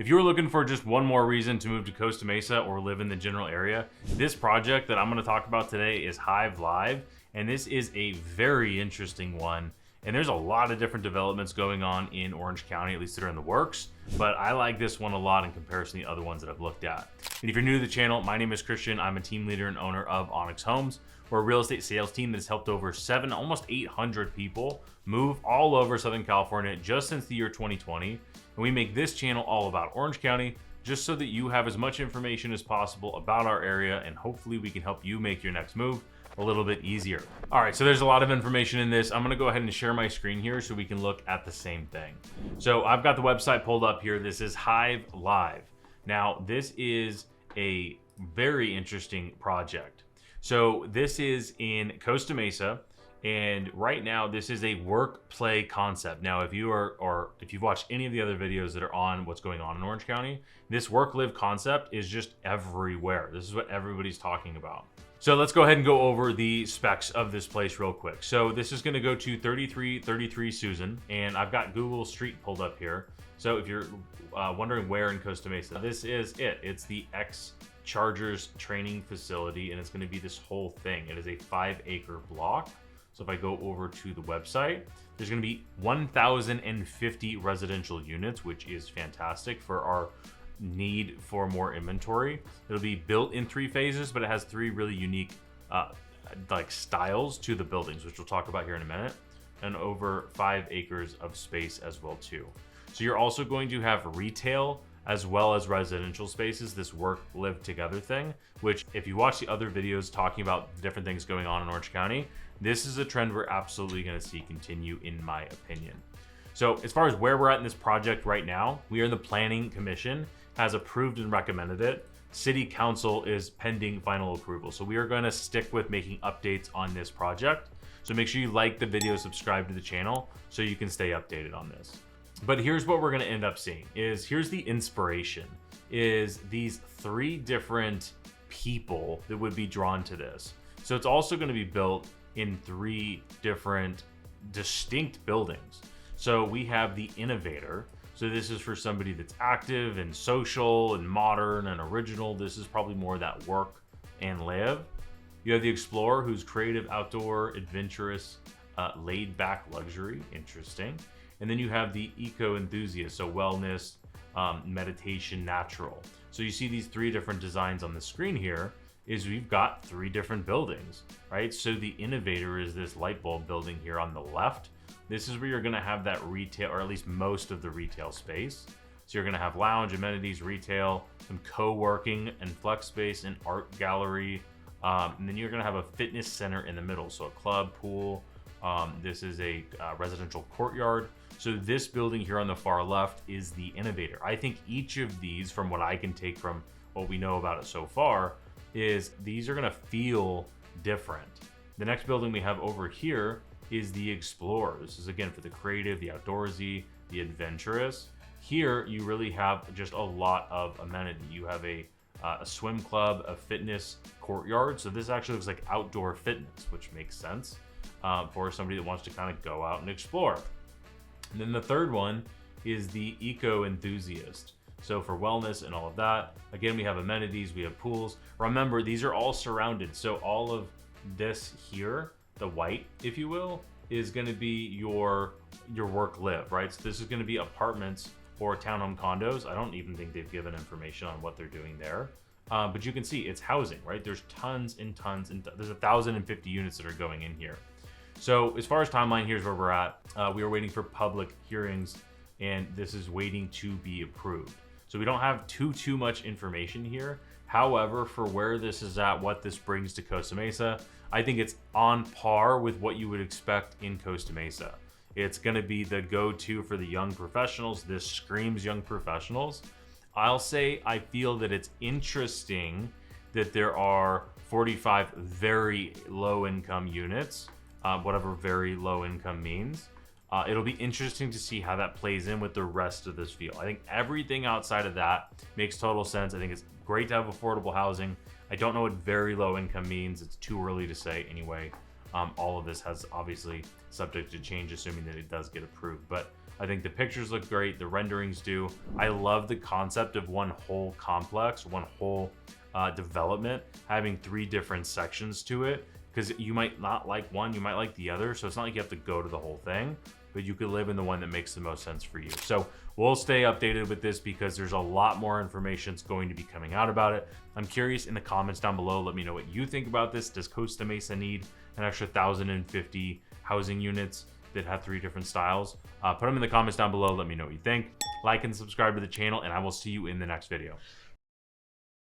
If you're looking for just one more reason to move to Costa Mesa or live in the general area, this project that I'm going to talk about today is Hive Live, and this is a very interesting one. And there's a lot of different developments going on in Orange County, at least that are in the works, but I like this one a lot in comparison to the other ones that I've looked at. And if you're new to the channel, my name is Christian. I'm a team leader and owner of Onyx Homes. We're a real estate sales team that has helped over almost 800 people move all over Southern California just since the year 2020. And we make this channel all about Orange County, just so that you have as much information as possible about our area, and hopefully we can help you make your next move a little bit easier. All right, so there's a lot of information in this. I'm gonna go ahead and share my screen here so we can look at the same thing. So I've got the website pulled up here. This is Hive Live. Now, this is a very interesting project. So this is in Costa Mesa, and right now this is a work play concept. Now, if you've watched any of the other videos that are on what's going on in Orange County, this work live concept is just everywhere. This is what everybody's talking about. So let's go ahead and go over the specs of this place real quick. So this is going to go to 3333 Susan, and I've got Google Street pulled up here. So if you're wondering where in Costa Mesa, this is it. It's the X Chargers training facility, and it's going to be this whole thing. It is a 5-acre block. So if I go over to the website, there's going to be 1,050 residential units, which is fantastic for our need for more inventory. It'll be built in 3 phases, but it has 3 really unique like styles to the buildings, which we'll talk about here in a minute, and over 5 acres of space as well too. So you're also going to have retail as well as residential spaces, this work live together thing, which if you watch the other videos talking about different things going on in Orange County, this is a trend we're absolutely going to see continue, in my opinion. So as far as where we're at in this project right now, we are in the Planning Commission, has approved and recommended it. City Council is pending final approval. So we are going to stick with making updates on this project. So make sure you like the video, subscribe to the channel so you can stay updated on this. But here's what we're going to end up seeing here's the inspiration is these 3 different people that would be drawn to this. So it's also going to be built in 3 different distinct buildings. So we have the Innovator. So this is for somebody that's active and social and modern and original. This is probably more that work and live. You have the Explorer, who's creative, outdoor, adventurous, laid back luxury. Interesting. And then you have the Eco Enthusiast, so wellness, meditation, natural. So you see these 3 different designs on the screen here is we've got 3 different buildings, right? So the Innovator is this light bulb building here on the left. This is where you're going to have that retail, or at least most of the retail space. So you're going to have lounge, amenities, retail, some co-working and flex space, and art gallery. And then you're going to have a fitness center in the middle. So a club, pool. This is a residential courtyard. So this building here on the far left is the Innovator. I think each of these, from what I can take from what we know about it so far, is these are going to feel different. The next building we have over here is the Explorer. This is again for the creative, the outdoorsy, the adventurous. Here you really have just a lot of amenity. You have a swim club, a fitness courtyard. So this actually looks like outdoor fitness, which makes sense for somebody that wants to kind of go out and explore. And then the third one is the Eco Enthusiast. So for wellness and all of that, again, we have amenities, we have pools. Remember, these are all surrounded. So all of this here, the white, if you will, is going to be your work live, right? So this is going to be apartments or townhome condos. I don't even think they've given information on what they're doing there. But you can see it's housing, right? There's tons and tons, and there's 1,050 units that are going in here. So as far as timeline, here's where we're at. We are waiting for public hearings, and this is waiting to be approved. So we don't have too much information here. However, for where this is at, what this brings to Costa Mesa, I think it's on par with what you would expect in Costa Mesa. It's going to be the go-to for the young professionals. This screams young professionals. I'll say I feel that it's interesting that there are 45 very low-income units, whatever very low income means. It'll be interesting to see how that plays in with the rest of this field. I think everything outside of that makes total sense. I think it's great to have affordable housing. I don't know what very low income means. It's too early to say anyway. All of this has obviously subject to change, assuming that it does get approved. But I think the pictures look great, the renderings do. I love the concept of one whole complex, one whole development, having 3 different sections to it, because you might not like one, you might like the other, so it's not like you have to go to the whole thing, but you could live in the one that makes the most sense for you. So we'll stay updated with this because there's a lot more information that's going to be coming out about it. I'm curious, in the comments down below, let me know what you think about this. Does Costa Mesa need an extra 1,050 housing units that have 3 different styles? Put them in the comments down below. Let me know what you think. Like and subscribe to the channel, and I will see you in the next video.